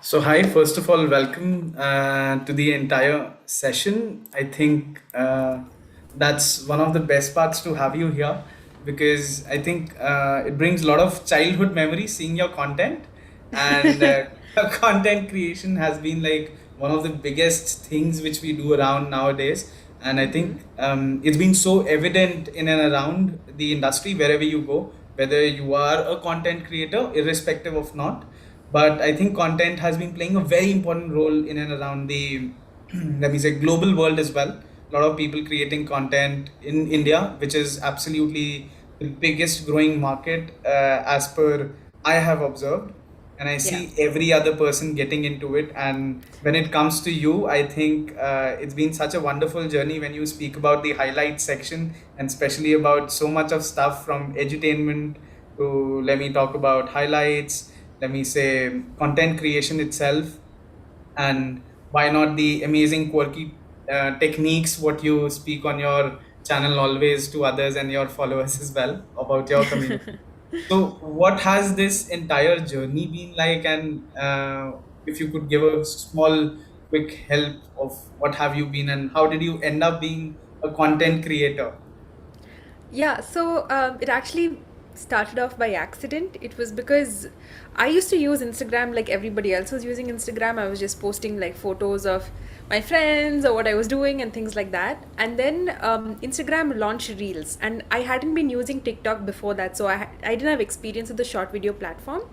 So, hi, first of all, welcome to the entire session. I think that's one of the best parts to have you here because I think it brings a lot of childhood memories seeing your content. And content creation has been like one of the biggest things which we do around nowadays. And I think it's been so evident in and around the industry wherever you go, whether you are a content creator, irrespective of not, but I think content has been playing a very important role in and around the let me say global world as well. A lot of people creating content in India, which is absolutely the biggest growing market as per I have observed, and I Yeah. see every other person getting into it. And when it comes to you, I think it's been such a wonderful journey when you speak about the highlights section, and especially about so much of stuff from edutainment to, let me talk about highlights, let me say content creation itself, and why not the amazing quirky techniques what you speak on your channel always to others and your followers as well about your community. So what has this entire journey been like, and if you could give a small quick help of what have you been and how did you end up being a content creator? Yeah, so it actually started off by accident. It was because I used to use Instagram like everybody else was using Instagram. I was just posting like photos of my friends or what I was doing and things like that. And then Instagram launched Reels, and I hadn't been using TikTok before that, so I didn't have experience with the short video platform.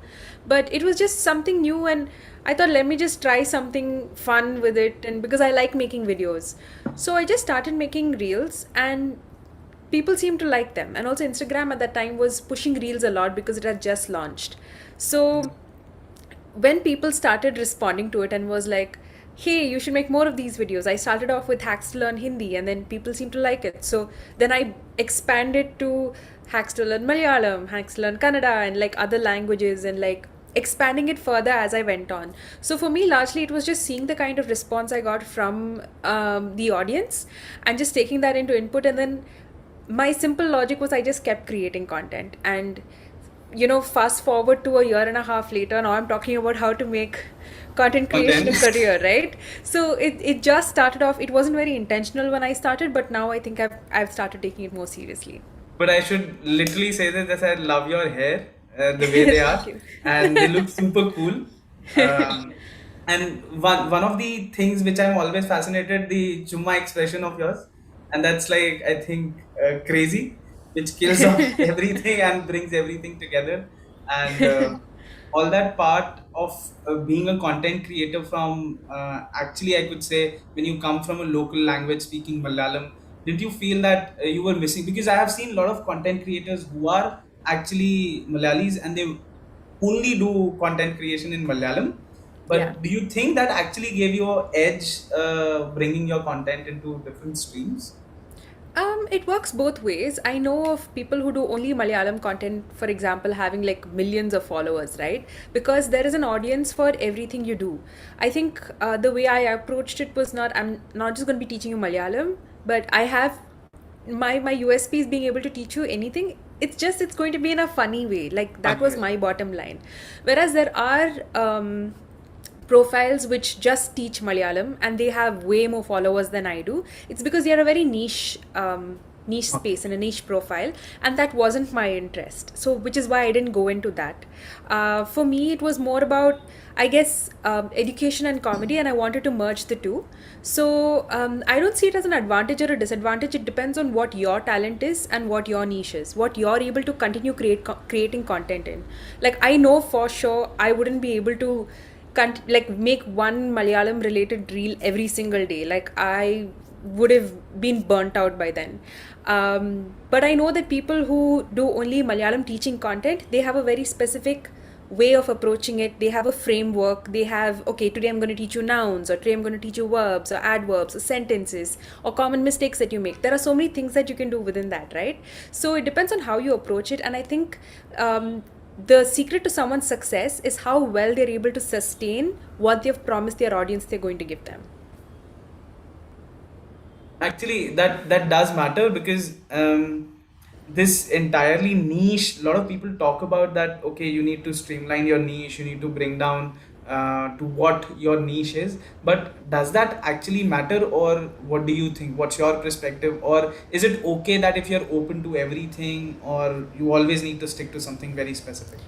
But it was just something new, and I thought, let me just try something fun with it, and because I like making videos. So I just started making Reels, and people seem to like them. And also Instagram at that time was pushing reels a lot because it had just launched. So when people started responding to it and was like, hey, you should make more of these videos, I started off with hacks to learn Hindi, and then people seem to like it. So then I expanded to hacks to learn Malayalam, hacks to learn Kannada, and like other languages, and like expanding it further as I went on. So for me, largely it was just seeing the kind of response I got from the audience and just taking that into input. And then my simple logic was I just kept creating content. And fast forward to a year and a half later, now I'm talking about how to make content creation Content. a career, right? So it just started off, it wasn't very intentional when I started, but now I think I've started taking it more seriously. But I should literally say that I love your hair, the way they Thank are, you. and they look super cool. And one of the things which I'm always fascinated, the chumma expression of yours, and that's like I think crazy, which kills off everything and brings everything together, and all that part of being a content creator from actually I could say when you come from a local language speaking Malayalam, did you feel that you were missing? Because I have seen a lot of content creators who are actually Malayalis and they only do content creation in Malayalam. Yeah. But do you think that actually gave you an edge, bringing your content into different streams? It works both ways. I know of people who do only Malayalam content, for example, having like millions of followers, right? Because there is an audience for everything you do. I think the way I approached it was not, I'm not just going to be teaching you Malayalam, but I have my USP is being able to teach you anything. It's just it's going to be in a funny way. Like that Funny was way. my bottom line. Whereas there are profiles which just teach Malayalam and they have way more followers than I do. It's because they are a very niche Okay. space and a niche profile, and that wasn't my interest. So which is why I didn't go into that. For me, it was more about, I guess, education and comedy, and I wanted to merge the two. So I don't see it as an advantage or a disadvantage. It depends on what your talent is and what your niche is, what you're able to continue creating content in. Like I know for sure I wouldn't be able to like make one Malayalam related reel every single day. Like I would have been burnt out by then. But I know that people who do only Malayalam teaching content, they have a very specific way of approaching it. They have a framework. They have, okay, today I'm going to teach you nouns, or today I'm going to teach you verbs or adverbs or sentences or common mistakes that you make. There are so many things that you can do within that, right? So it depends on how you approach it. And I think the secret to someone's success is how well they're able to sustain what they've promised their audience they're going to give them. Actually, that does matter because this entirely niche. A lot of people talk about that. Okay, you need to streamline your niche. You need to bring down to what your niche is. But does that actually matter, or what do you think? What's your perspective? Or is it okay that if you're open to everything, or you always need to stick to something very specific?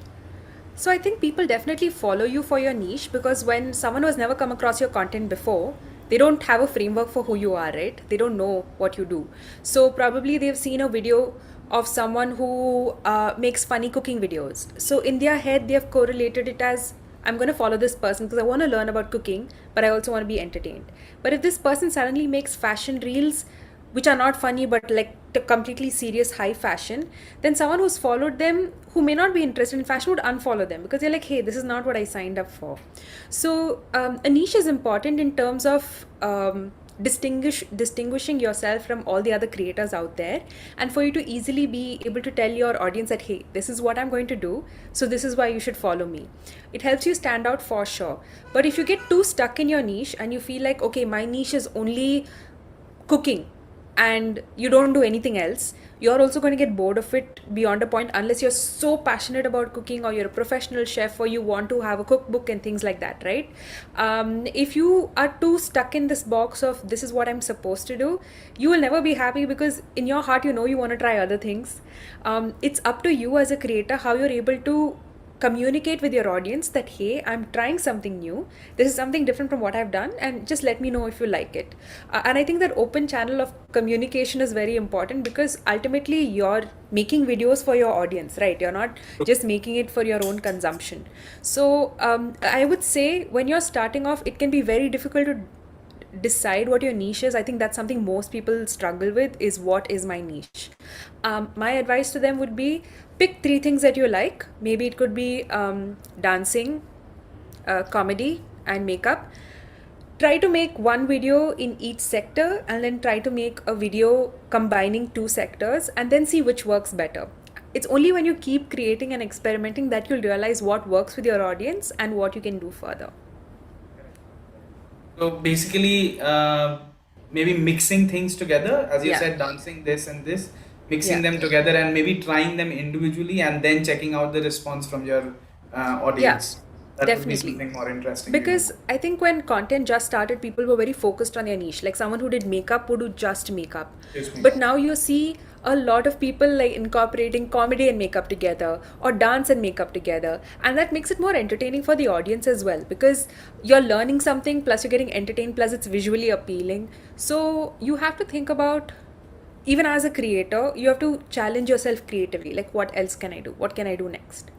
So I think people definitely follow you for your niche, because when someone who has never come across your content before, they don't have a framework for who you are, right? They don't know what you do. So probably they've seen a video of someone who makes funny cooking videos. So in their head, they have correlated it as, I'm going to follow this person because I want to learn about cooking, but I also want to be entertained. But if this person suddenly makes fashion reels, which are not funny but like completely serious high fashion, then someone who's followed them who may not be interested in fashion would unfollow them, because they're like, hey, this is not what I signed up for. So a niche is important in terms of distinguishing yourself from all the other creators out there, and for you to easily be able to tell your audience that, hey, this is what I'm going to do, so this is why you should follow me. It helps you stand out for sure. But if you get too stuck in your niche and you feel like, okay, my niche is only cooking, and you don't do anything else, you're also going to get bored of it beyond a point, unless you're so passionate about cooking, or you're a professional chef, or you want to have a cookbook and things like that, right? If you are too stuck in this box of this is what I'm supposed to do, you will never be happy, because in your heart you know you want to try other things. It's up to you as a creator how you're able to communicate with your audience that, hey, I'm trying something new, this is something different from what I've done, and just let me know if you like it. And I think that open channel of communication is very important, because ultimately you're making videos for your audience, right? You're not just making it for your own consumption. So I would say when you're starting off, it can be very difficult to decide what your niche is. I think that's something most people struggle with, is what is my niche. My advice to them would be, pick 3 things that you like. Maybe it could be dancing, comedy, and makeup. Try to make one video in each sector, and then try to make a video combining 2 sectors, and then see which works better. It's only when you keep creating and experimenting that you'll realize what works with your audience and what you can do further. So basically, maybe mixing things together, as you Yeah. said, dancing this and this, mixing Yeah. them together, and maybe trying them individually, and then checking out the response from your Yeah, audience. That would be definitely. something more interesting. Because I think when content just started, people were very focused on their niche. Like someone who did makeup would do just makeup. Just But makeup. now you see a lot of people like incorporating comedy and makeup together, or dance and makeup together. And that makes it more entertaining for the audience as well, because you're learning something, plus you're getting entertained, plus it's visually appealing. So you have to think about, even as a creator, you have to challenge yourself creatively. Like, what else can I do? What can I do next?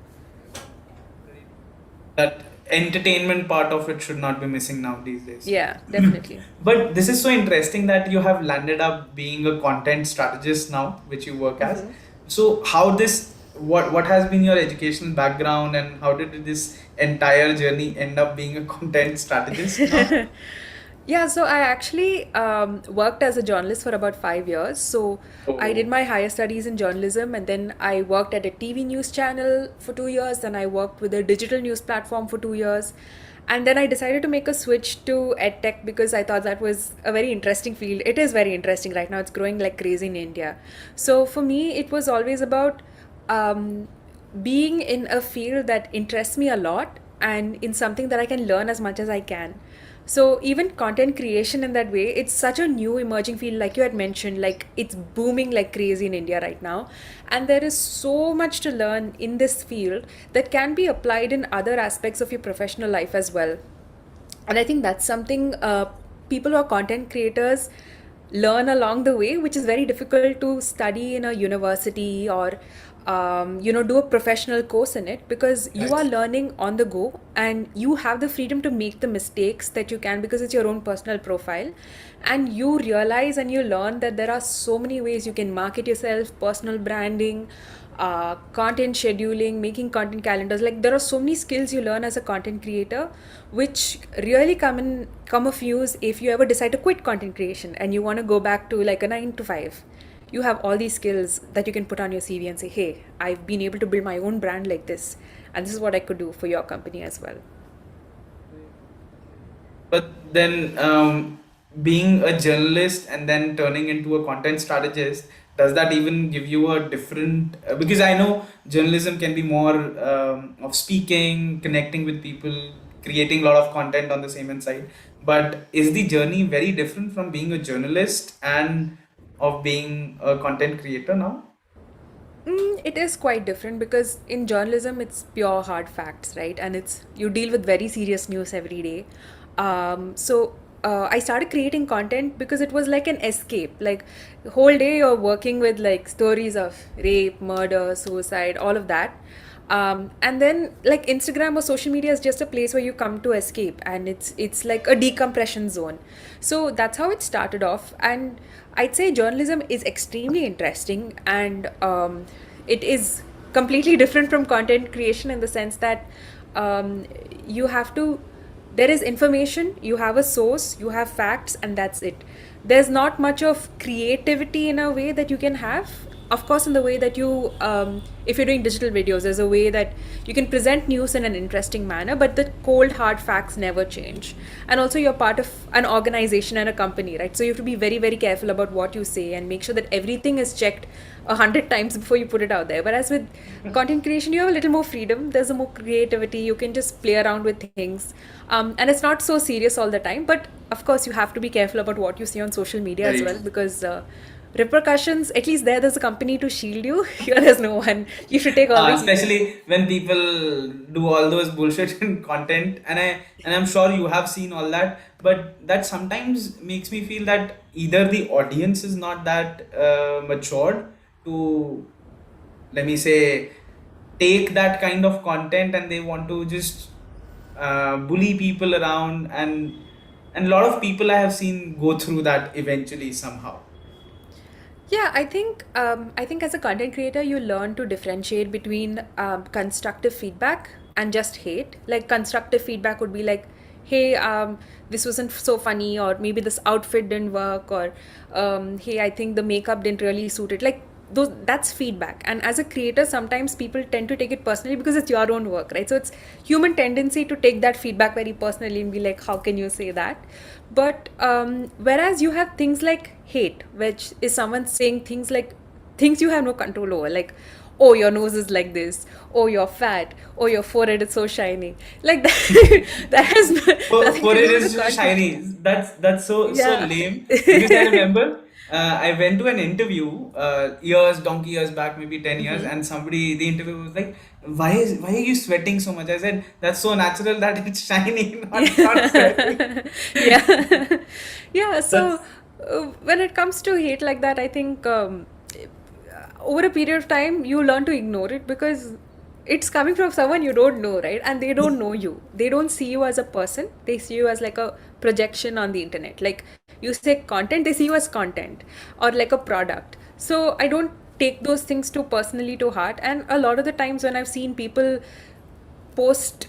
That entertainment part of it should not be missing now these days. Yeah, definitely. But this is so interesting that you have landed up being a content strategist now, which you work as. So how this, what has been your educational background, and how did this entire journey end up being a content strategist now? Yeah, so I actually worked as a journalist for about 5 years. So I did Oh, my higher studies in journalism, and then I worked at a TV news channel for 2 years. Then I worked with a digital news platform for 2 years. And then I decided to make a switch to edtech, because I thought that was a very interesting field. It is very interesting right now. It's growing like crazy in India. So for me, it was always about um, being in a field that interests me a lot, and in something that I can learn as much as I can. So even content creation in that way, it's such a new emerging field, like you had mentioned, like it's booming like crazy in India right now. And there is so much to learn in this field that can be applied in other aspects of your professional life as well. And I think that's something people who are content creators learn along the way, which is very difficult to study in a university, or do a professional course in it, because you are right. learning on the go, and you have the freedom to make the mistakes that you can, because it's your own personal profile. And you realize and you learn that there are so many ways you can market yourself, personal branding, content scheduling, making content calendars. Like there are so many skills you learn as a content creator, which really come of use if you ever decide to quit content creation and you want to go back to like a 9 to 5. You have all these skills that you can put on your CV and say, hey, I've been able to build my own brand like this, and this is what I could do for your company as well. But then, being a journalist and then turning into a content strategist, does that even give you a different? Because I know journalism can be more of speaking, connecting with people, creating a lot of content on the same side. But is the journey very different from being a journalist and of being a content creator now? It is quite different because in journalism it's pure hard facts, right? And it's you deal with very serious news every day. So I started creating content because it was like an escape. Like the whole day you're working with like stories of rape, murder, suicide, all of that. And then like Instagram or social media is just a place where you come to escape, and it's like a decompression zone. So that's how it started off. And I'd say journalism is extremely interesting, and it is completely different from content creation in the sense that um, you have to there is information, you have a source, you have facts, and that's it. There's not much of creativity in a way that you can have. Of course, in the way that if you're doing digital videos, there's a way that you can present news in an interesting manner, but the cold hard facts never change. And also, you're part of an organization and a company, right? So you have to be very, very careful about what you say and make sure that everything is checked 100 times before you put it out there. Whereas with content creation, you have a little more freedom. There's a more creativity. You can just play around with things, and it's not so serious all the time. But of course, you have to be careful about what you see on social media as Very well, true. because repercussions, at least there's a company to shield you. Here, there's no one. You should take all the heat. Especially when people do all those bullshit in content, and I'm sure you have seen all that, but that sometimes makes me feel that either the audience is not that matured to, let me say, take that kind of content, and they want to just bully people around, and a lot of people I have seen go through that eventually somehow. Yeah, I think as a content creator, you learn to differentiate between constructive feedback and just hate. Like constructive feedback would be like, "Hey, this wasn't so funny," or maybe this outfit didn't work, or "Hey, I think the makeup didn't really suit it." Like those, that's feedback. And as a creator, sometimes people tend to take it personally because it's your own work, right? So it's human tendency to take that feedback very personally and be like, "How can you say that?" But whereas you have things like hate, which is someone saying things like things you have no control over, like, "Oh, your nose is like this. Oh, you're fat. Oh, your forehead is so shiny." Like that, that has nothing For to it do with the is shiny. content. That's so Yeah. lame, because I remember I went to an interview donkey years back, maybe 10 years, and somebody, the interviewer was like, "Why are you sweating so much?" I said, "That's so natural that it's shiny, not sweating." Yeah. Yeah. Yeah. So That's when it comes to hate like that, I think over a period of time, you learn to ignore it because it's coming from someone you don't know, right? And they don't know you. They don't see you as a person. They see you as like a projection on the internet. Like you say content, they see you as content or like a product. So I don't take those things too personally to heart. And a lot of the times when I've seen people post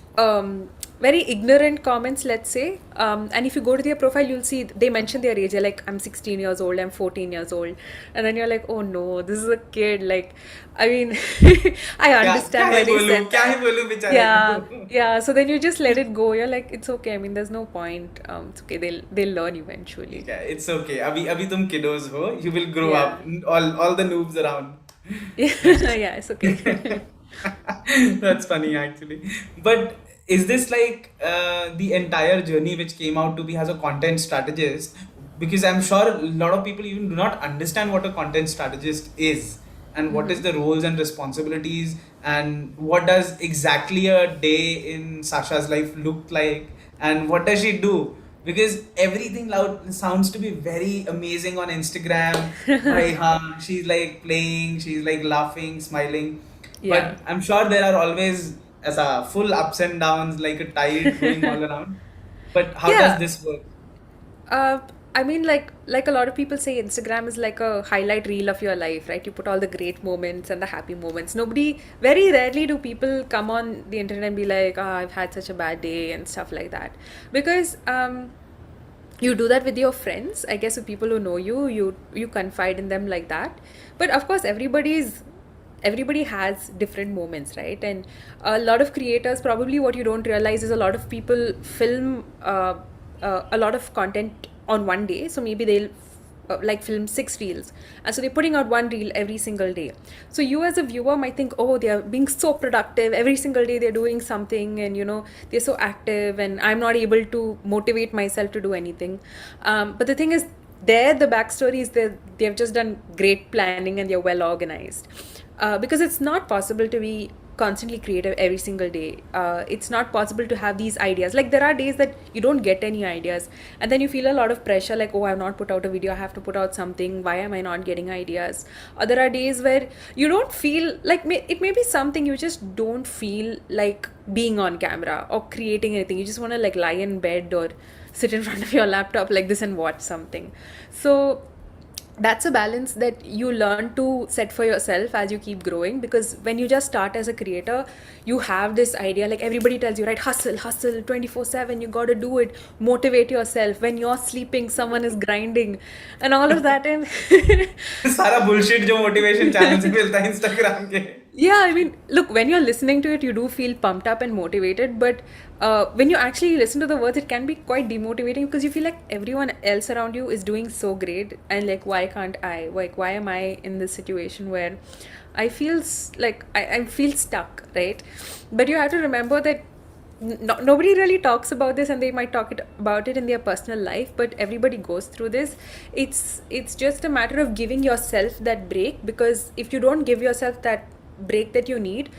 very ignorant comments, let's say, and if you go to their profile, you'll see they mention their age. They're like, "I'm 16 years old, I'm 14 years old," and then you're like, "Oh no, this is a kid." Like, I mean, I क्या understand why he they बोलूं, said क्या ही that. बोलूं बेचारे Yeah, को. yeah. So then you just let it go. You're like, it's okay. I mean, there's no point. It's okay. They'll learn eventually. Yeah, it's okay. अभी तुम kiddos हो. You will grow up. Yeah, All the noobs around. yeah. It's okay. That's funny, actually. But is this like the entire journey which came out to be as a content strategist? Because I'm sure a lot of people even do not understand what a content strategist is, and what is the roles and responsibilities, and what does exactly a day in Sasha's life look like, and what does she do? Because everything loud sounds to be very amazing on Instagram. Hi, she's like playing, she's like laughing, smiling, Yeah. but I'm sure there are always as a full ups and downs, like a tide going all around. But how does Yeah. this work? Uh, I mean, like a lot of people say, Instagram is like a highlight reel of your life, right? You put all the great moments and the happy moments. Very rarely do people come on the internet and be like, "Oh, I've had such a bad day," and stuff like that. Because you do that with your friends, I guess, with people who know you, you confide in them like that. But of course, everybody has different moments, right? And a lot of creators, probably what you don't realize is a lot of people film a lot of content on one day. So maybe they'll like film 6 reels, and so they're putting out one reel every single day. So you as a viewer might think, oh, they are being so productive every single day, they're doing something, and they're so active, and I'm not able to motivate myself to do anything. But the thing is, the backstory is that they've just done great planning and they're well organized. Because it's not possible to be constantly creative every single day. It's not possible to have these ideas. Like, there are days that you don't get any ideas, and then you feel a lot of pressure, like, oh, I've not put out a video, I have to put out something, why am I not getting ideas? Or there are days where you don't feel like, it may be something, you just don't feel like being on camera or creating anything. You just want to like lie in bed or sit in front of your laptop like this and watch something. So that's a balance that you learn to set for yourself as you keep growing, because when you just start as a creator, you have this idea, like everybody tells you, right, hustle 24/7, you got to do it, motivate yourself. When you're sleeping, someone is grinding and all of that. And सारा bullshit जो motivation channel से मिलता है Instagram के. yeah, I mean, look, when you're listening to it, you do feel pumped up and motivated. But when you actually listen to the words, it can be quite demotivating, because you feel like everyone else around you is doing so great. And like, why can't I? Like, why am I in this situation where I feel like I feel stuck, right? But you have to remember that nobody really talks about this, and they might about it in their personal life, but everybody goes through this. It's just a matter of giving yourself that break, because if you don't give yourself that break that you need,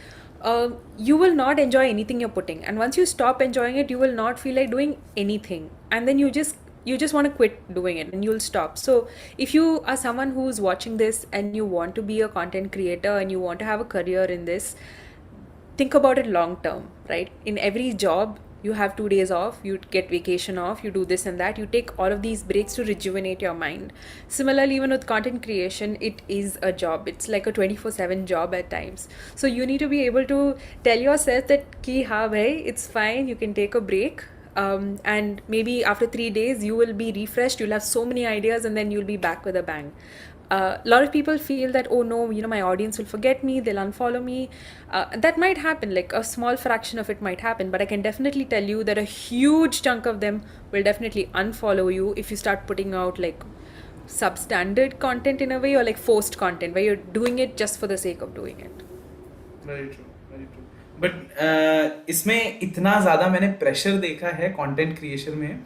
you will not enjoy anything you're putting, and once you stop enjoying it, you will not feel like doing anything, and then you just want to quit doing it and you'll stop. So if you are someone who's watching this and you want to be a content creator and you want to have a career in this, think about it long term, right? In every job, you have 2 days off, you get vacation off, you do this and that, you take all of these breaks to rejuvenate your mind. Similarly, even with content creation, it is a job. It's like a 24/7 job at times. So you need to be able to tell yourself that ki ha bhai, it's fine, you can take a break. And maybe after 3 days, you will be refreshed, you'll have so many ideas, and then you'll be back with a bang. A lot of people feel that, oh no, my audience will forget me, they'll unfollow me. That might happen, like a small fraction of it might happen, but I can definitely tell you that a huge chunk of them will definitely unfollow you if you start putting out like substandard content in a way, or like forced content where you're doing it just for the sake of doing it. Very true, very true. But इसमें इतना ज़्यादा मैंने pressure देखा है content creation में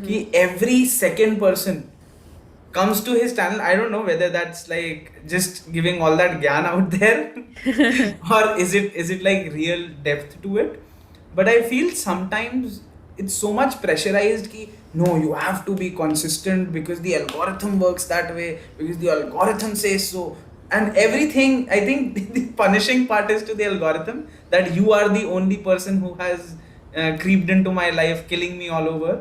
कि every second person comes to his channel. I don't know whether that's like just giving all that gyan out there or is it like real depth to it. But I feel sometimes it's so much pressurized ki no, you have to be consistent because the algorithm works that way, because the algorithm says so, and everything. I think the punishing part is to the algorithm that you are the only person who has creeped into my life, killing me all over.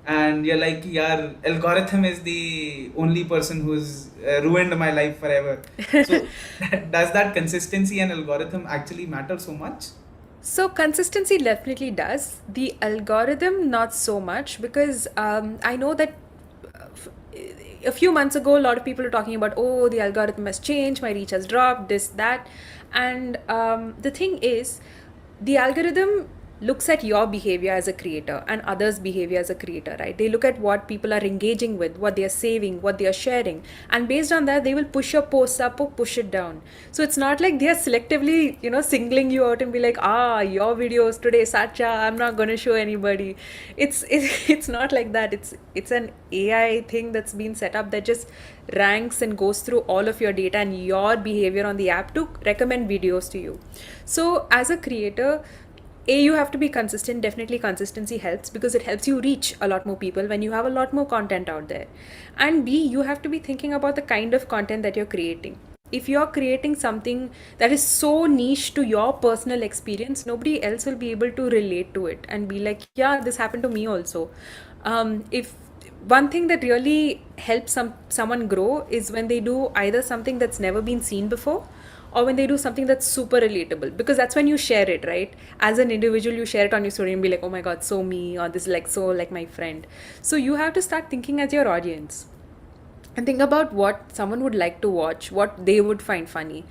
And you're like, yeah, algorithm is the only person who's ruined my life forever. So does that consistency and algorithm actually matter so much? So consistency definitely does. The algorithm not so much, because I know that a few months ago, a lot of people were talking about, oh, the algorithm has changed, my reach has dropped, this, that. And the thing is, the algorithm looks at your behavior as a creator and others' behavior as a creator, right? They look at what people are engaging with, what they are saving, what they are sharing. And based on that, they will push your posts up or push it down. So it's not like they are selectively, singling you out and be like, your videos today, Sacha, I'm not going to show anybody. It's not like that. It's an AI thing that's been set up that just ranks and goes through all of your data and your behavior on the app to recommend videos to you. So as a creator, you have to be consistent. Definitely consistency helps, because it helps you reach a lot more people when you have a lot more content out there. And B, you have to be thinking about the kind of content that you're creating. If you're creating something that is so niche to your personal experience, nobody else will be able to relate to it and be like, yeah, this happened to me also. If one thing that really helps someone grow is when they do either something that's never been seen before, or when they do something that's super relatable, because that's when you share it, right? As an individual, you share it on your story and be like, oh my god, so me, or this is like so like my friend. So you have to start thinking as your audience and think about what someone would like to watch, what they would find funny.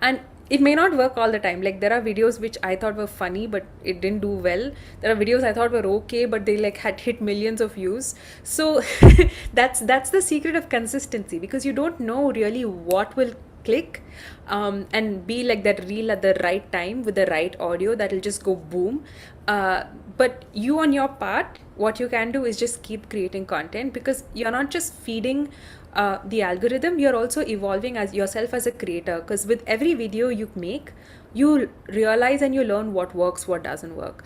And it may not work all the time. Like there are videos which I thought were funny but it didn't do well. There are videos I thought were okay but they like had hit millions of views. So that's the secret of consistency, because you don't know really what will click, and be like that reel at the right time with the right audio that'll just go boom. But you on your part, what you can do is just keep creating content, because you're not just feeding the algorithm, you're also evolving as yourself as a creator, because with every video you make, you realize and you learn what works, what doesn't work.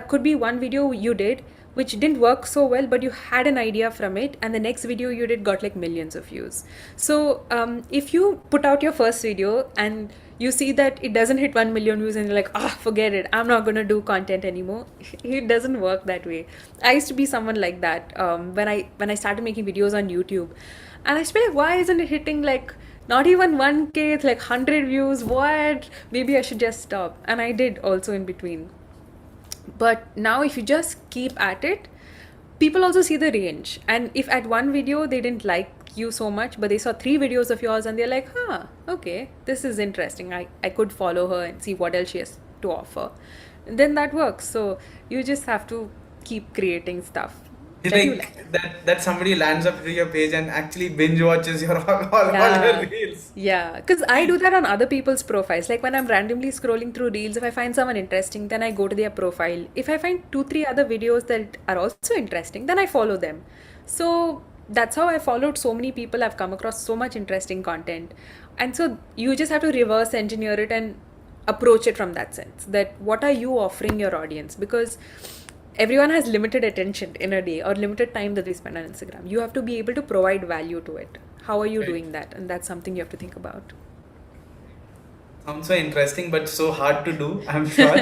Could be one video you did which didn't work so well, but you had an idea from it, and the next video you did got like millions of views. So if you put out your first video and you see that it doesn't hit 1 million views and you're like, forget it, I'm not gonna do content anymore. It doesn't work that way. I used to be someone like that when I started making videos on YouTube, and I used to be like, why isn't it hitting like not even 1K, it's like 100 views? What? Maybe I should just stop. And I did also in between. But now if you just keep at it, people also see the range. And if at one video they didn't like you so much, but they saw 3 videos of yours and they're like, okay, this is interesting, I could follow her and see what else she has to offer, then that works. So you just have to keep creating stuff You that you think like. that somebody lands up to your page and actually binge watches your all your Yeah. reels? Yeah, because I do that on other people's profiles. Like when I'm randomly scrolling through reels, if I find someone interesting, then I go to their profile. If I find 2, 3 other videos that are also interesting, then I follow them. So that's how I followed so many people. I've come across so much interesting content. And so you just have to reverse engineer it and approach it from that sense, that what are you offering your audience? Because everyone has limited attention in a day or limited time that they spend on Instagram. You have to be able to provide value to it. How are you Right. doing that? And that's something you have to think about. Sounds so interesting, but so hard to do. I'm sure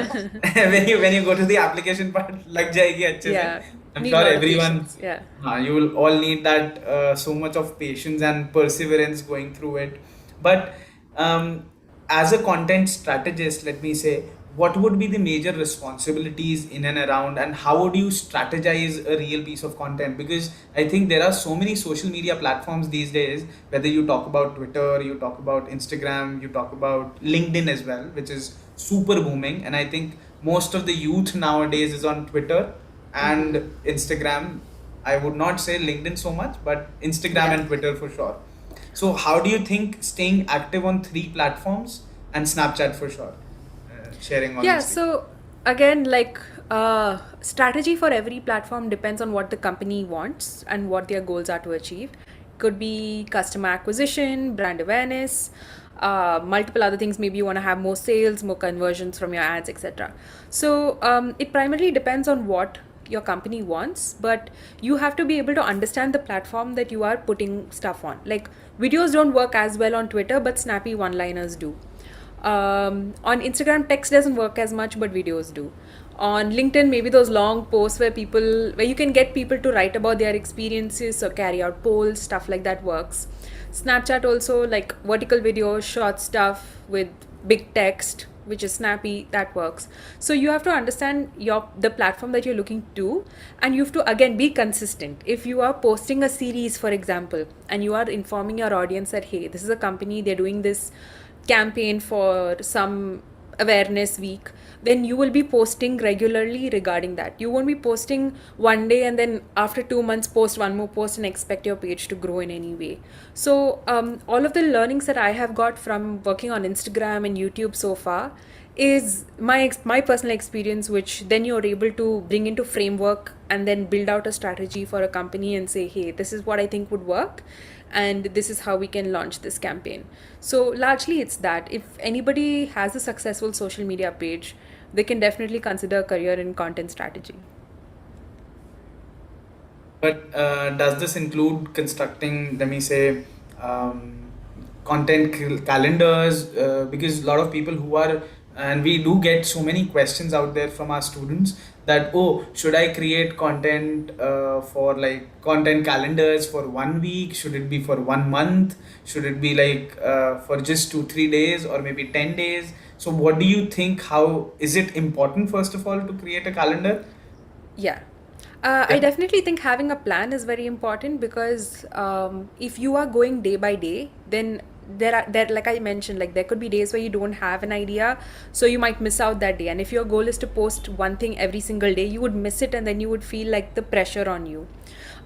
when you go to the application part, lag jayegi अच्छे से. Yeah, I'm need a sure lot of everyone, patience. Yeah. you will all need that so much of patience and perseverance going through it. But um, as a content strategist, let me say, what would be the major responsibilities in and around, and how would you strategize a real piece of content? Because I think there are so many social media platforms these days, whether you talk about Twitter, you talk about Instagram, you talk about LinkedIn as well, which is super booming. And I think most of the youth nowadays is on Twitter and Mm-hmm. Instagram. I would not say LinkedIn so much, but Instagram Yeah. and Twitter for sure. So how do you think staying active on 3 platforms and Snapchat for sure, sharing Yeah, honestly? so again, like strategy for every platform depends on what the company wants and what their goals are to achieve. Could be customer acquisition, brand awareness, multiple other things. Maybe you want to have more sales, more conversions from your ads, etc. So it primarily depends on what your company wants, but you have to be able to understand the platform that you are putting stuff on. Like videos don't work as well on Twitter, but snappy one-liners do. On Instagram, text doesn't work as much, but videos do. On LinkedIn, maybe those long posts where you can get people to write about their experiences or carry out polls, stuff like that works. Snapchat also, like vertical videos, short stuff with big text, which is snappy, that works. So you have to understand the platform that you're looking to, and you have to again be consistent. If you are posting a series, for example, and you are informing your audience that hey, this is a company, they're doing this campaign for some awareness week, then you will be posting regularly regarding that. You won't be posting one day and then after 2 months post one more post and expect your page to grow in any way. So all of the learnings that I have got from working on Instagram and YouTube so far is my personal experience, which then you're able to bring into framework and then build out a strategy for a company and say, hey, this is what I think would work, and this is how we can launch this campaign. So largely it's that. If anybody has a successful social media page, they can definitely consider a career in content strategy. But does this include constructing, let me say, um, calendars? Because a lot of people who are, and we do get so many questions out there from our students that, oh, should I create content for like content calendars for 1 week? Should it be for 1 month? Should it be like for just 2, 3 days or maybe 10 days? So, what do you think? How is it important, first of all, to create a calendar? Yeah. I Yeah. definitely think having a plan is very important, because if you are going day by day, then there like I mentioned, like there could be days where you don't have an idea, so you might miss out that day. And if your goal is to post one thing every single day, you would miss it, and then you would feel like the pressure on you.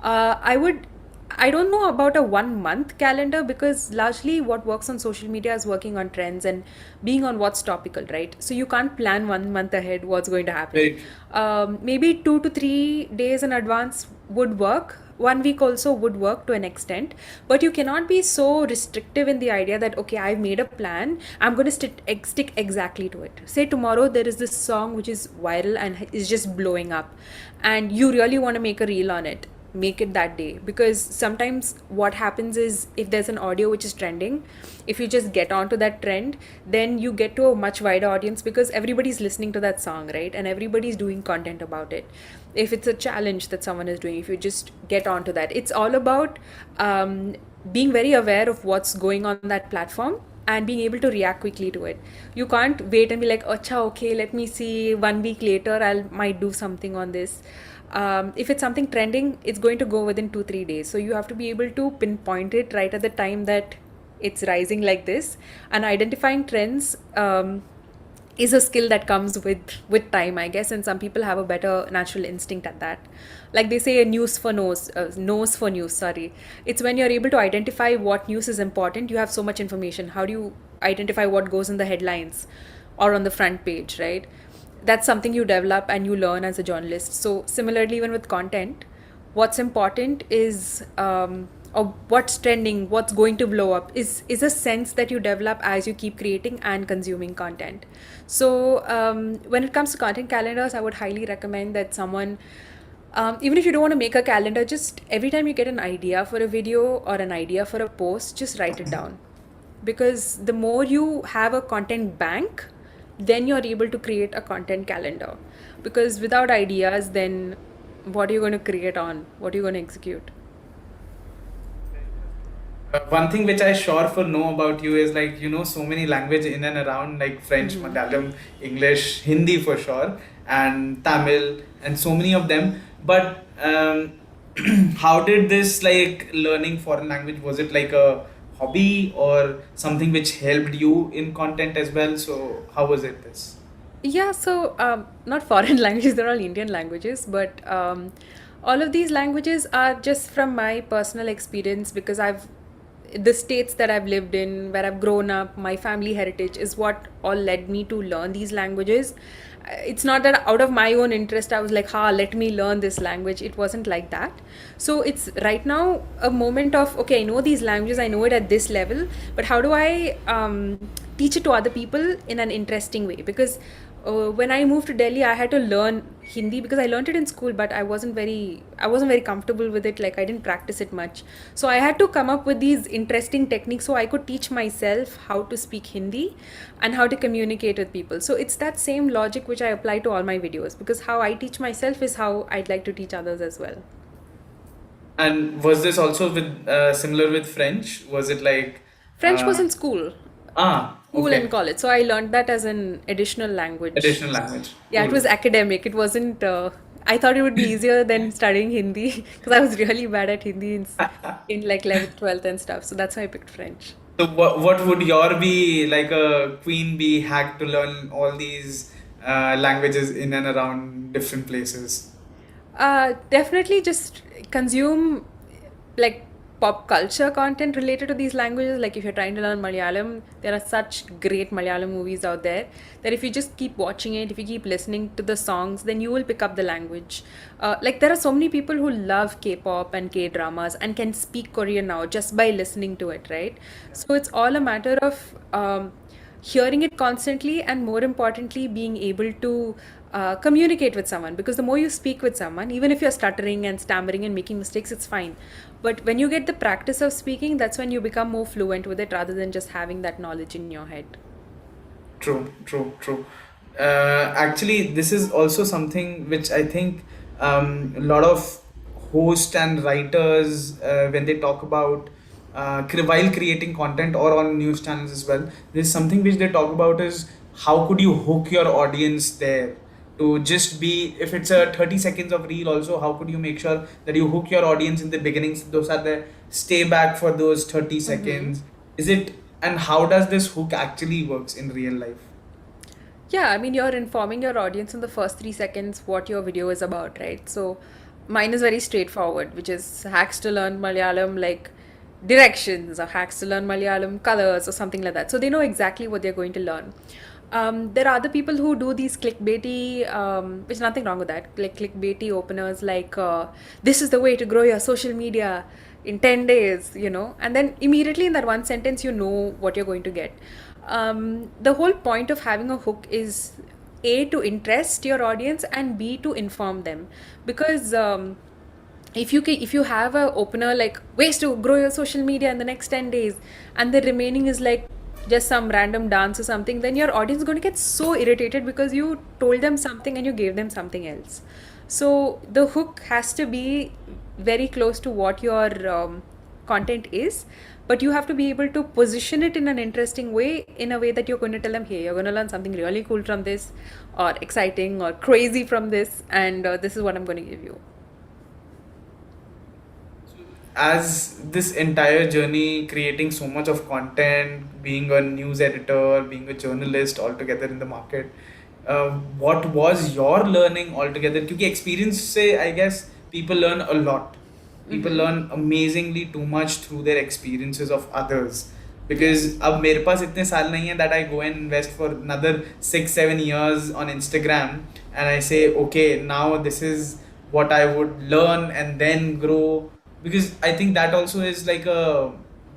I don't know about a 1 month calendar, because largely what works on social media is working on trends and being on what's topical, right? So you can't plan 1 month ahead what's going to happen. Very true. Maybe 2 to 3 days in advance would work. 1 week also would work to an extent, but you cannot be so restrictive in the idea that, okay, I've made a plan, I'm going to stick exactly to it. Say tomorrow there is this song which is viral and is just blowing up, and you really want to make a reel on it, make it that day. Because sometimes what happens is, if there's an audio which is trending, if you just get onto that trend, then you get to a much wider audience, because everybody's listening to that song, right? And everybody's doing content about it. If it's a challenge that someone is doing, if you just get onto that, it's all about being very aware of what's going on that platform and being able to react quickly to it. You can't wait and be like, acha, okay, let me see, 1 week later I might do something on this. If it's something trending, it's going to go within 2-3 days. So you have to be able to pinpoint it right at the time that it's rising like this. And identifying trends is a skill that comes with time, I guess. And some people have a better natural instinct at that. Like they say, a nose for news. Sorry, it's when you're able to identify what news is important. You have so much information. How do you identify what goes in the headlines or on the front page, right? That's something you develop and you learn as a journalist. So similarly, even with content, what's important is, or what's trending, what's going to blow up, is a sense that you develop as you keep creating and consuming content. So when it comes to content calendars, I would highly recommend that someone, even if you don't want to make a calendar, just every time you get an idea for a video or an idea for a post, just write it down. Because the more you have a content bank, then you're able to create a content calendar. Because without ideas, then what are you going to create on? What are you going to execute? One thing which I sure for know about you is, like, so many language in and around, like French, Malayalam, English, Hindi for sure, and Tamil, and so many of them. But how did this, like, learning foreign language, was it like a hobby or something which helped you in content as well? So how was it this? Yeah, so not foreign languages, they're all Indian languages, but all of these languages are just from my personal experience, because the states that I've lived in, where I've grown up, my family heritage is what all led me to learn these languages. It's not that out of my own interest I was like, let me learn this language. It wasn't like that. So it's right now a moment of, okay, I know these languages, I know it at this level, but how do I teach it to other people in an interesting way? Because when I moved to Delhi, I had to learn Hindi, because I learned it in school, but I wasn't very comfortable with it. Like, I didn't practice it much. So I had to come up with these interesting techniques so I could teach myself how to speak Hindi and how to communicate with people. So it's that same logic which I apply to all my videos, because how I teach myself is how I'd like to teach others as well. And was this also with similar with French? Was it like French was uh, in school and okay, college. So I learned that as an additional language. additional language? Yeah, it Cool. was academic. It wasn't. I thought it would be easier than studying Hindi, because I was really bad at Hindi in like 11th, 12th and stuff. So that's why I picked French. So what would your be like a queen bee hack to learn all these languages in and around different places? Definitely just consume like pop culture content related to these languages. Like, if you're trying to learn Malayalam, there are such great Malayalam movies out there that if you just keep watching it, if you keep listening to the songs, then you will pick up the language. Like, there are so many people who love K-pop and K-dramas and can speak Korean now just by listening to it, right? So it's all a matter of hearing it constantly, and more importantly, being able to communicate with someone. Because the more you speak with someone, even if you're stuttering and stammering and making mistakes, it's fine. But when you get the practice of speaking, that's when you become more fluent with it, rather than just having that knowledge in your head. True, true, true. Actually, this is also something which I think a lot of hosts and writers, when they talk about while creating content or on news channels as well, there's something which they talk about is how could you hook your audience there to just be, if it's a 30 seconds of reel also, how could you make sure that you hook your audience in the beginnings, those are the stay back for those 30 seconds. Is it and how does this hook actually works in real life? Yeah, I mean, you're informing your audience in the first 3 seconds what your video is about, right? So mine is very straightforward, which is hacks to learn Malayalam, like directions, or hacks to learn Malayalam colors, or something like that. So they know exactly what they're going to learn. There are other people who do these clickbaity, there's nothing wrong with that, like clickbaity openers, like this is the way to grow your social media in 10 days, and then immediately in that one sentence, you know what you're going to get. The whole point of having a hook is A, to interest your audience, and B, to inform them. Because if you have a opener like ways to grow your social media in the next 10 days, and the remaining is like just some random dance or something, then your audience is going to get so irritated because you told them something and you gave them something else. So the hook has to be very close to what your content is, but you have to be able to position it in an interesting way, in a way that you're going to tell them, hey, you're going to learn something really cool from this, or exciting or crazy from this, and this is what I'm going to give you. As this entire journey, creating so much of content, being a news editor, being a journalist altogether in the market, what was your learning altogether? Because experience say, I guess people learn a lot. People learn amazingly too much through their experiences of others. Because अब मेरे पास इतने साल नहीं है that I go and invest for another 6-7 years on Instagram, and I say, okay, now this is what I would learn and then grow. Because I think that also is like a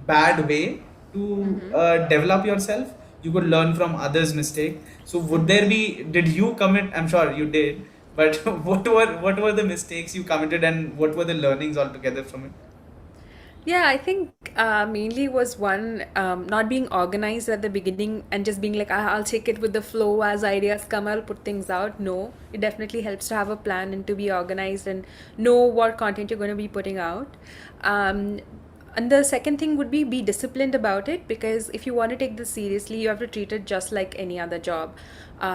bad way to develop yourself. You could learn from others' mistake. So would there be? Did you commit? I'm sure you did. But what were the mistakes you committed, and what were the learnings altogether from it? Yeah, I think mainly was one, not being organized at the beginning and just being like, I'll take it with the flow as ideas come, I'll put things out. No, it definitely helps to have a plan and to be organized and know what content you're going to be putting out. Um, and the second thing would be disciplined about it, because if you want to take this seriously, you have to treat it just like any other job.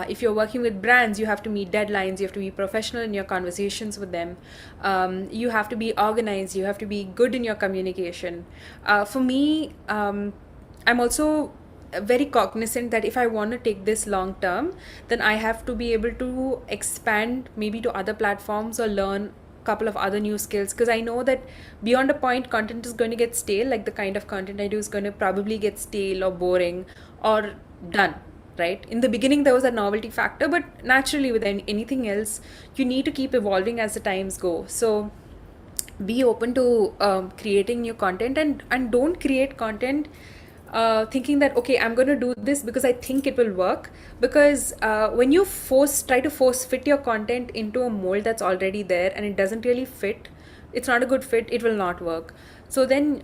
If you're working with brands, you have to meet deadlines, you have to be professional in your conversations with them, you have to be organized, you have to be good in your communication. For me, I'm also very cognizant that if I want to take this long term, then I have to be able to expand maybe to other platforms or learn a couple of other new skills, because I know that beyond a point, content is going to get stale. Like the kind of content I do is going to probably get stale or boring or done. Right, in the beginning there was a novelty factor, but naturally with anything else, you need to keep evolving as the times go. So be open to creating new content, and don't create content thinking that, okay, I'm going to do this because I think it will work. Because when you try to force fit your content into a mold that's already there and it doesn't really fit, it's not a good fit, it will not work. So then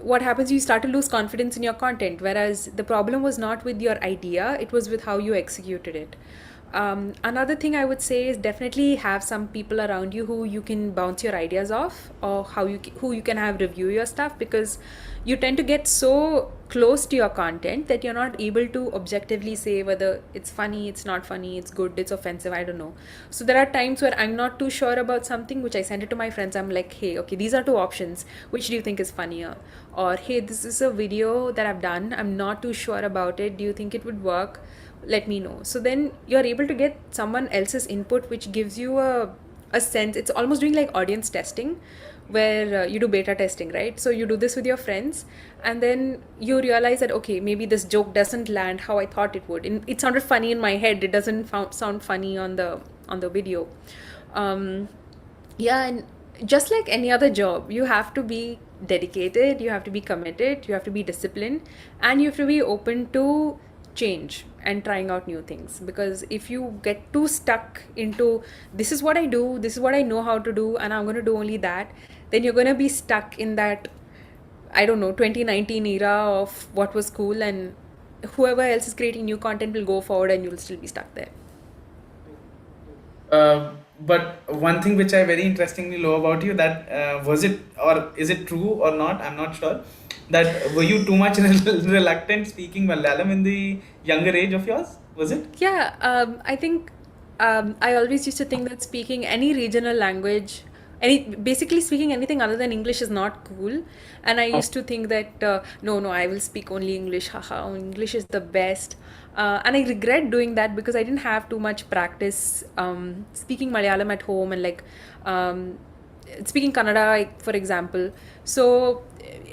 what happens, you start to lose confidence in your content, whereas the problem was not with your idea, it was with how you executed it. Another thing I would say is definitely have some people around you who you can bounce your ideas off, or who you can have review your stuff, because you tend to get so close to your content that you're not able to objectively say whether it's funny, it's not funny, it's good, it's offensive, I don't know. So there are times where I'm not too sure about something, which I send it to my friends. I'm like, hey, okay, these are two options, which do you think is funnier? Or hey, this is a video that I've done, I'm not too sure about it, do you think it would work? Let me know. So then you're able to get someone else's input, which gives you a sense. It's almost doing like audience testing, where you do beta testing, right? So you do this with your friends, and then you realize that, okay, maybe this joke doesn't land how I thought it would. It sounded funny in my head, it doesn't sound funny on the video. Yeah, and just like any other job, you have to be dedicated, you have to be committed, you have to be disciplined, and you have to be open to change and trying out new things. Because if you get too stuck into, this is what I do, this is what I know how to do, and I'm going to do only that, then you're going to be stuck in that, I don't know, 2019 era of what was cool, and whoever else is creating new content will go forward and you'll still be stuck there. But one thing which I very interestingly know about you, that was it, or is it true or not? I'm not sure. That were you too much reluctant speaking Malayalam in the younger age of yours? Was it? Yeah, I think I always used to think that speaking any regional language basically speaking anything other than English is not cool. And I used to think that no, I will speak only English. Haha, English is the best. And I regret doing that because I didn't have too much practice speaking Malayalam at home and like speaking Kannada, for example. So,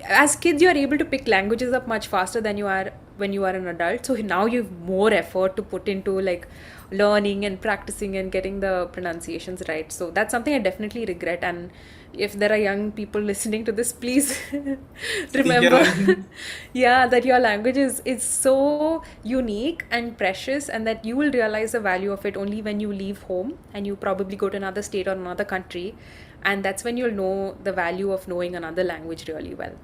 as kids, you are able to pick languages up much faster than you are when you are an adult. So now you have more effort to put into like learning and practicing and getting the pronunciations right. So that's something I definitely regret. And if there are young people listening to this, please Speak your remember, own. yeah, that your language is so unique and precious, and that you will realize the value of it only when you leave home and you probably go to another state or another country, and that's when you'll know the value of knowing another language really well.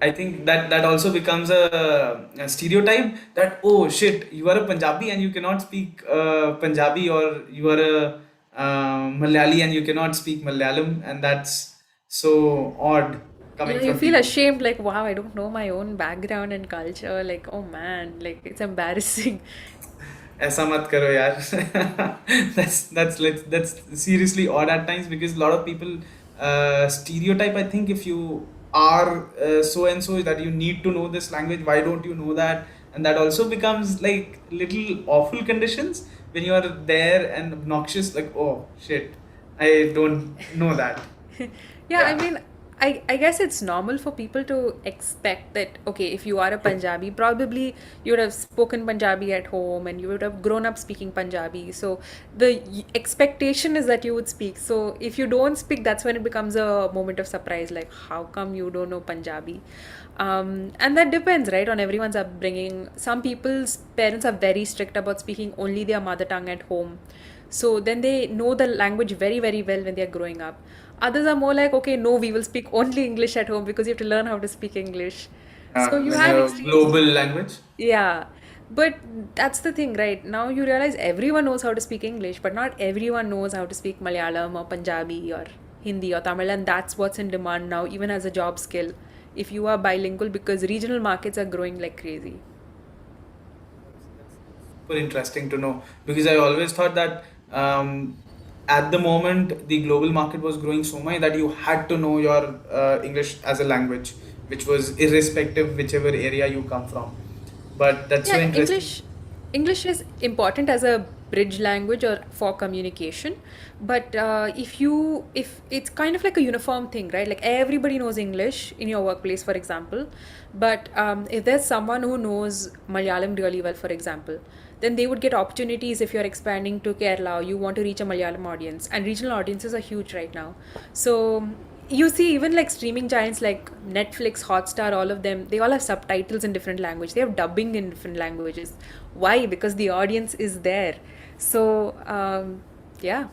I think that also becomes a stereotype that, oh shit, you are a Punjabi and you cannot speak Punjabi, or you are a Malayali and you cannot speak Malayalam, and that's so odd Yeah, coming you from feel people. ashamed, like, wow, I don't know my own background and culture. Like, oh man, like, it's embarrassing. ऐसा मत करो यार. That's seriously odd at times, because a lot of people stereotype. I think if you are so and so, that you need to know this language, why don't you know that? And that also becomes like little awful conditions when you are there and obnoxious, like, oh shit, I don't know that. Yeah, I Yeah. mean, I guess it's normal for people to expect that, okay, if you are a Punjabi, probably you would have spoken Punjabi at home and you would have grown up speaking Punjabi. So the expectation is that you would speak. So if you don't speak, that's when it becomes a moment of surprise, like, how come you don't know Punjabi? And that depends, right, on everyone's upbringing. Some people's parents are very strict about speaking only their mother tongue at home. So then they know the language very, very well when they're growing up. Others are more like, okay, no, we will speak only English at home because you have to learn how to speak English. So you Like have a extremes. global language. Yeah. But that's the thing, right? Now you realize everyone knows how to speak English, but not everyone knows how to speak Malayalam or Punjabi or Hindi or Tamil. And that's what's in demand now, even as a job skill, if you are bilingual, because regional markets are growing like crazy. That's super interesting to know, because I always thought that at the moment the global market was growing so much that you had to know your English as a language, which was irrespective whichever area you come from. But that's so Yeah, interesting. English is important as a bridge language or for communication, but if it's kind of like a uniform thing, right? Like everybody knows English in your workplace, for example, but if there's someone who knows Malayalam really well, for example, then they would get opportunities if you're expanding to Kerala, you want to reach a Malayalam audience, and regional audiences are huge right now. So you see, even like streaming giants like Netflix, Hotstar, all of them, they all have subtitles in different language. They have dubbing in different languages. Why? Because the audience is there. So yeah,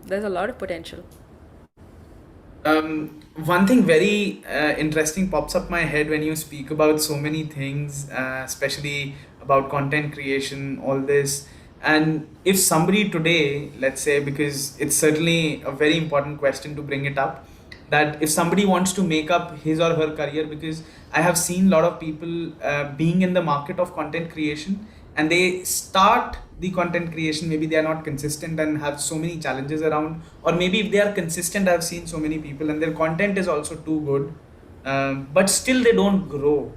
there's a lot of potential. One thing very interesting pops up my head when you speak about so many things, especially about content creation, all this. And if somebody today, let's say, because it's certainly a very important question to bring it up, that if somebody wants to make up his or her career, because I have seen a lot of people being in the market of content creation, and they start the content creation, maybe they are not consistent and have so many challenges around, or maybe if they are consistent, I've seen so many people and their content is also too good, but still they don't grow.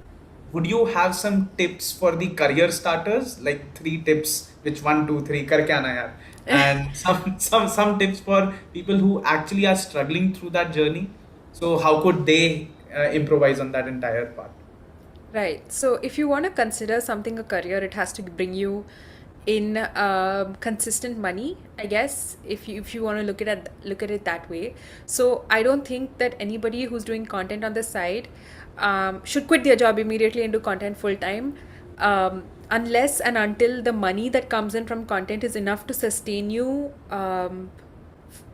Would you have some tips for the career starters, like three tips, which one, two, three, kar kya na yaar? And some tips for people who actually are struggling through that journey. So how could they improvise on that entire part? Right. So if you want to consider something a career, it has to bring you in consistent money, I guess, if you want to look at it that way. So I don't think that anybody who's doing content on the side should quit their job immediately and do content full time, unless and until the money that comes in from content is enough to sustain you,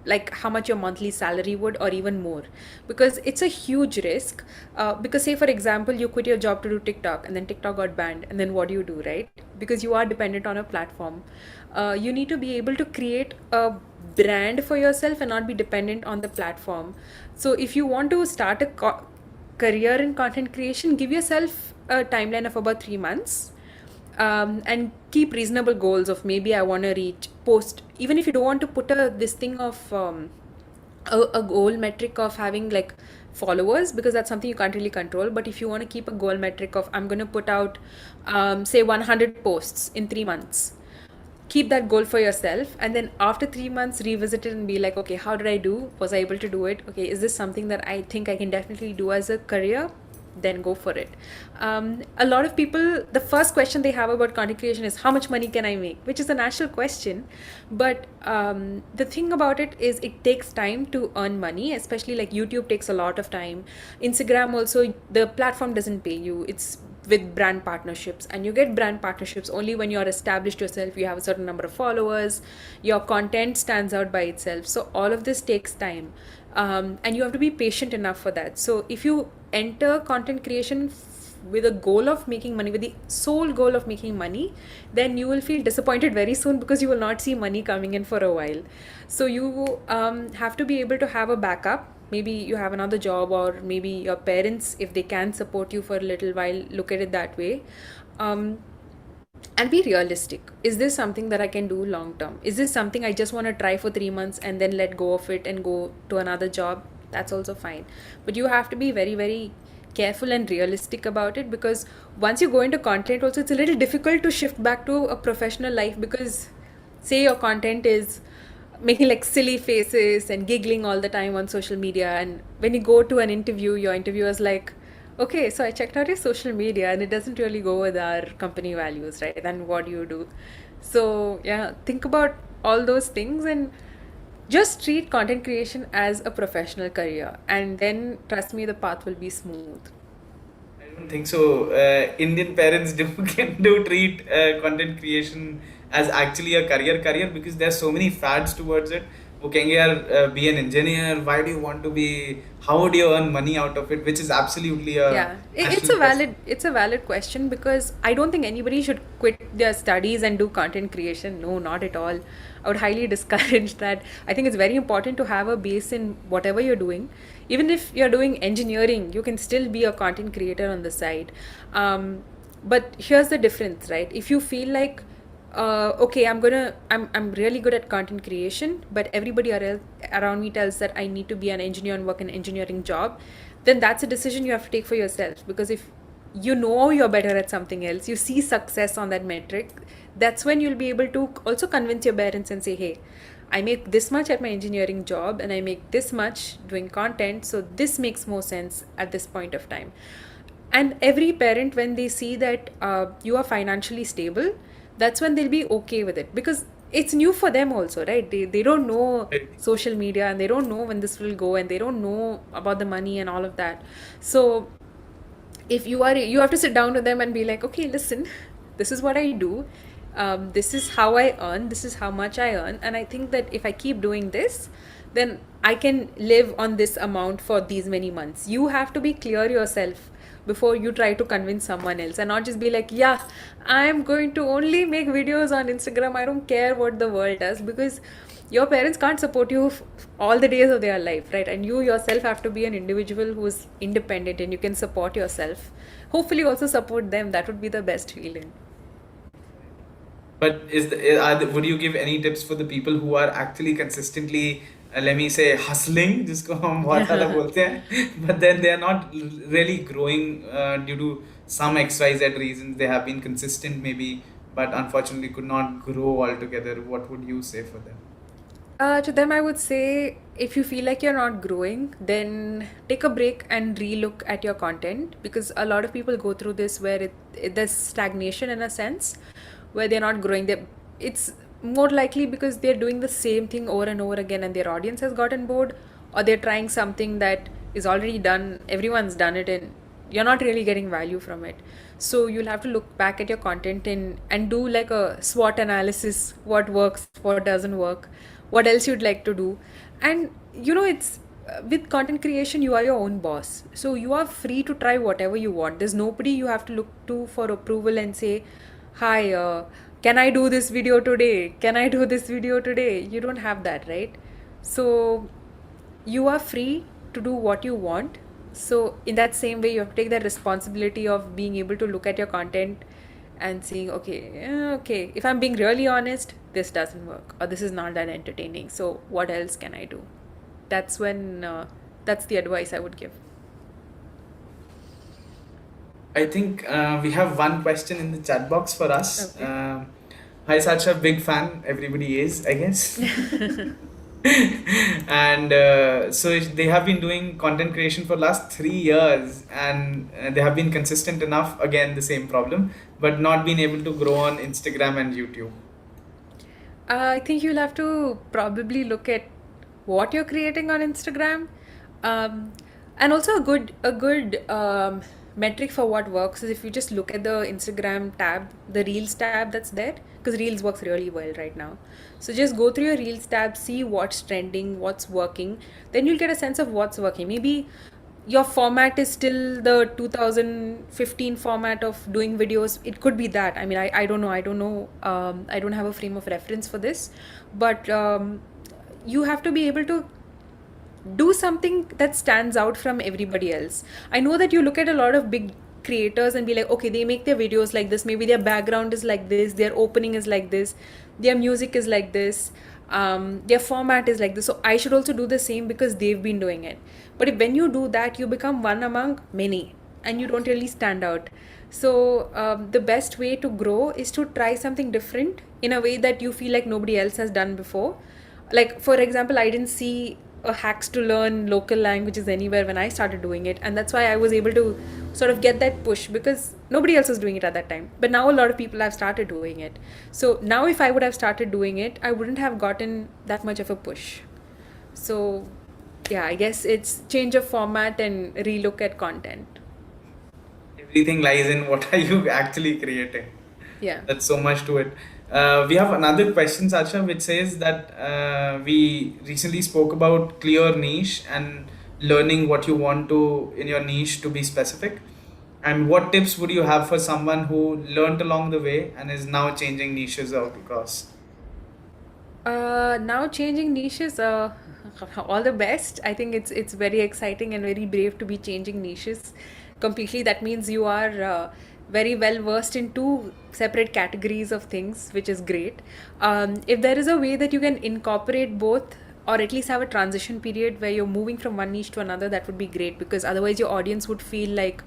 like how much your monthly salary would, or even more, because it's a huge risk. Because say for example you quit your job to do TikTok, and then TikTok got banned, and then what do you do, right? Because you are dependent on a platform. You need to be able to create a brand for yourself and not be dependent on the platform. So if you want to start a career in content creation, give yourself a timeline of about 3 months, and keep reasonable goals of maybe I want to reach post, even if you don't want to put a this thing of a goal metric of having like followers, because that's something you can't really control. But if you want to keep a goal metric of, I'm going to put out say 100 posts in 3 months, keep that goal for yourself, and then after 3 months revisit it and be like, okay, how did I do? Was I able to do it? Okay, is this something that I think I can definitely do as a career? Then go for it. A lot of people, the first question they have about content creation is, how much money can I make? Which is a natural question, but the thing about it is it takes time to earn money, especially like YouTube takes a lot of time. Instagram also, the platform doesn't pay you. It's with brand partnerships, and you get brand partnerships only when you're established yourself, you have a certain number of followers, your content stands out by itself. So all of this takes time, and you have to be patient enough for that. So if you enter content creation with a goal of making money, with the sole goal of making money, then you will feel disappointed very soon, because you will not see money coming in for a while. So you have to be able to have a backup. Maybe you have another job, or maybe your parents, if they can support you for a little while, look at it that way. um, and be realistic. Is this something that I can do long term? Is this something I just want to try for 3 months and then let go of it and go to another job? That's also fine. But you have to be very, very careful and realistic about it, because once you go into content also, it's a little difficult to shift back to a professional life, because say your content is making like silly faces and giggling all the time on social media, and when you go to an interview, your interviewer's like, okay, so I checked out your social media and it doesn't really go with our company values, right? Then what do you do? So yeah, think about all those things, and just treat content creation as a professional career, and then trust me, the path will be smooth. I don't think so. Indian parents do can do treat content creation as actually a career because there are so many fads towards it. वो कहेंगे यार be an engineer. Why do you want to be? How would you earn money out of it? Which is absolutely a Yeah, national question. it's a valid question, because I don't think anybody should quit their studies and do content creation. No, not at all. I would highly discourage that. I think it's very important to have a base in whatever you're doing. Even if you're doing engineering, you can still be a content creator on the side. But here's the difference, right? If you feel like, okay, I'm really good at content creation, but everybody around me tells that I need to be an engineer and work an engineering job, then that's a decision you have to take for yourself. Because if you know you're better at something else, you see success on that metric, that's when you'll be able to also convince your parents and say, hey, I make this much at my engineering job and I make this much doing content, so this makes more sense at this point of time. And every parent, when they see that you are financially stable, that's when they'll be okay with it, because it's new for them also, right? They don't know Right. social media, and they don't know when this will go, and they don't know about the money and all of that. So if you have to sit down with them and be like, okay, listen, this is what I do, this is how I earn, this is how much I earn, and I think that if I keep doing this, then I can live on this amount for these many months. You have to be clear yourself before you try to convince someone else, and not just be like, yeah, I'm going to only make videos on Instagram, I don't care what the world does, because your parents can't support you all the days of their life, right? And you yourself have to be an individual who's independent and you can support yourself. Hopefully also support them. That would be the best feeling. But would you give any tips for the people who are actually consistently, let me say, hustling, जिसको हम बहुत ज़्यादा बोलते हैं, but then they are not really growing due to some XYZ reasons. They have been consistent maybe, but unfortunately could not grow altogether. What would you say for them? To them, I would say, if you feel like you're not growing, then take a break and relook at your content, because a lot of people go through this where there's stagnation in a sense, where they're not growing. It's more likely because they're doing the same thing over and over again, and their audience has gotten bored, or they're trying something that is already done, everyone's done it, and you're not really getting value from it. So you'll have to look back at your content and do like a SWOT analysis: what works, what doesn't work, what else you'd like to do. And it's with content creation, you are your own boss, so you are free to try whatever you want. There's nobody you have to look to for approval and say, hi, can I do this video today, can I do this video today? You don't have that, right? So you are free to do what you want. So in that same way, you have to take that responsibility of being able to look at your content and seeing, okay, if I'm being really honest, this doesn't work, or this is not that entertaining, so what else can I do? that's when that's the advice I would give. I think we have one question in the chat box for us. Okay. Hi, Sacha, big fan. Everybody is, I guess. And so they have been doing content creation for last 3 years, and they have been consistent enough. Again, the same problem, but not been able to grow on Instagram and YouTube. I think you'll have to probably look at what you're creating on Instagram, um, and also a good metric for what works is if you just look at the Instagram tab, the Reels tab that's there, because Reels works really well right now. So just go through your Reels tab, see what's trending, what's working. Then you'll get a sense of what's working. Maybe your format is still the 2015 format of doing videos. It could be that. I mean, I don't know. I don't have a frame of reference for this, but you have to be able to do something that stands out from everybody else. I know that you look at a lot of big creators and be like, okay, they make their videos like this, maybe their background is like this, their opening is like this, their music is like this, their format is like this. So I should also do the same because they've been doing it. But when you do that, you become one among many and you don't really stand out. So the best way to grow is to try something different in a way that you feel like nobody else has done before. Like, for example, I didn't see a hacks to learn local languages anywhere when I started doing it, and that's why I was able to sort of get that push because nobody else was doing it at that time. But now a lot of people have started doing it. So now if I would have started doing it, I wouldn't have gotten that much of a push. So yeah, I guess it's change of format and relook at content. Everything lies in what are you actually creating. Yeah. That's so much to it. We have another question, Sacha, which says that we recently spoke about clear niche and learning what you want to in your niche to be specific. And what tips would you have for someone who learned along the way and is now changing niches out across? Now changing niches, all the best. I think it's very exciting and very brave to be changing niches completely. That means you are very well versed in two separate categories of things, which is great. If there is a way that you can incorporate both, or at least have a transition period where you're moving from one niche to another, that would be great because otherwise your audience would feel like,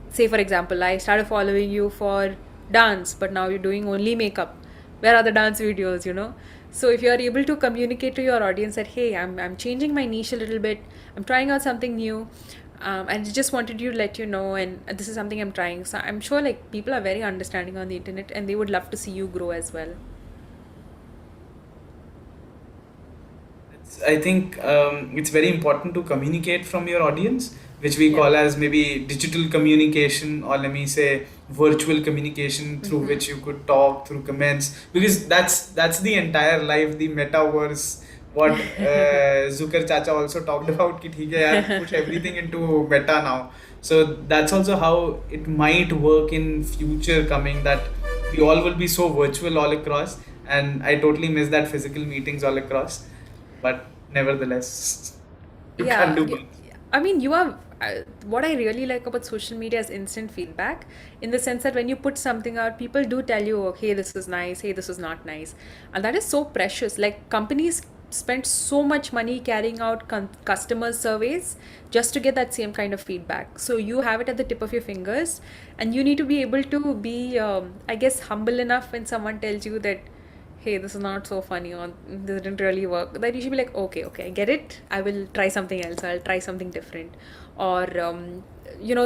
say for example, I started following you for dance, but now you're doing only makeup. Where are the dance videos, you know? So if you are able to communicate to your audience that, hey, I'm changing my niche a little bit, I'm trying out something new, and I just wanted you to let you know, and this is something I'm trying. So I'm sure like people are very understanding on the internet and they would love to see you grow as well. I think it's very important to communicate from your audience, which we Yeah. call as maybe digital communication, or let me say virtual communication, through which you could talk through comments, because that's the entire life, the metaverse. What Zucker Chacha also talked about, कि ठीक है यार, push everything into meta now. So that's also how it might work in future coming, that we all will be so virtual all across, and I totally miss that physical meetings all across, but nevertheless, you can't Yeah, do both. I mean, you are. What I really like about social media is instant feedback, in the sense that when you put something out, people do tell you, "Oh, hey, this is nice. Hey, this is not nice," and that is so precious. Like companies spend so much money carrying out customer surveys just to get that same kind of feedback. So you have it at the tip of your fingers, and you need to be able to be, I guess, humble enough when someone tells you that, hey, this is not so funny or this didn't really work, that you should be like, okay, I get it, I will try something else, I'll try something different. Or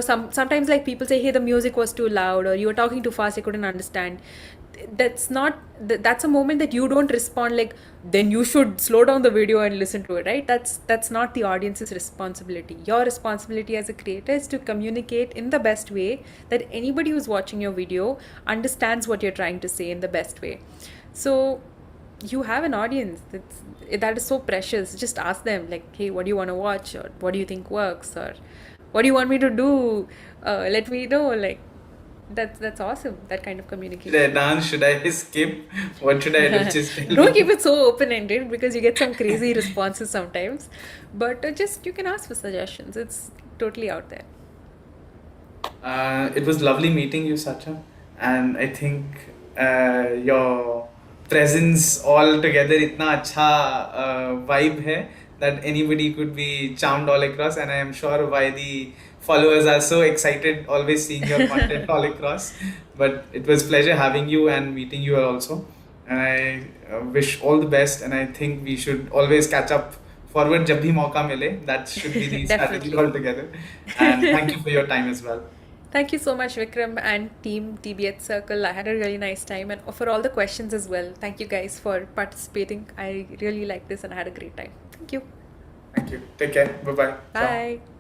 sometimes like people say, hey, the music was too loud, or you were talking too fast, I couldn't understand. That's not that's a moment that you don't respond like, then you should slow down the video and listen to it, right? That's not the audience's responsibility. Your responsibility as a creator is to communicate in the best way that anybody who's watching your video understands what you're trying to say in the best way. So you have an audience that is so precious. Just ask them like, hey, what do you want to watch, or what do you think works, or what do you want me to do? Let me know. Like that's awesome. That kind of Should I communication. dance? Should I skip? What should I do? Just tell Don't keep me. it so open-ended because you get some crazy responses sometimes. But just you can ask for suggestions. It's totally out there. It was lovely meeting you, Sacha, and I think your presence all together इतना अच्छा vibe है that anybody could be charmed all across, and I am sure why the followers are so excited always seeing your content all across. But it was pleasure having you and meeting you also, and I wish all the best. And I think we should always catch up forward जब भी मौका मिले. That should be the strategy Definitely. altogether. And thank you for your time as well. Thank you so much, Vikram and team TBH Circle. I had a really nice time, and for all the questions as well. Thank you guys for participating. I really liked this and I had a great time. Thank you. Thank you. Take care. Bye bye. Bye.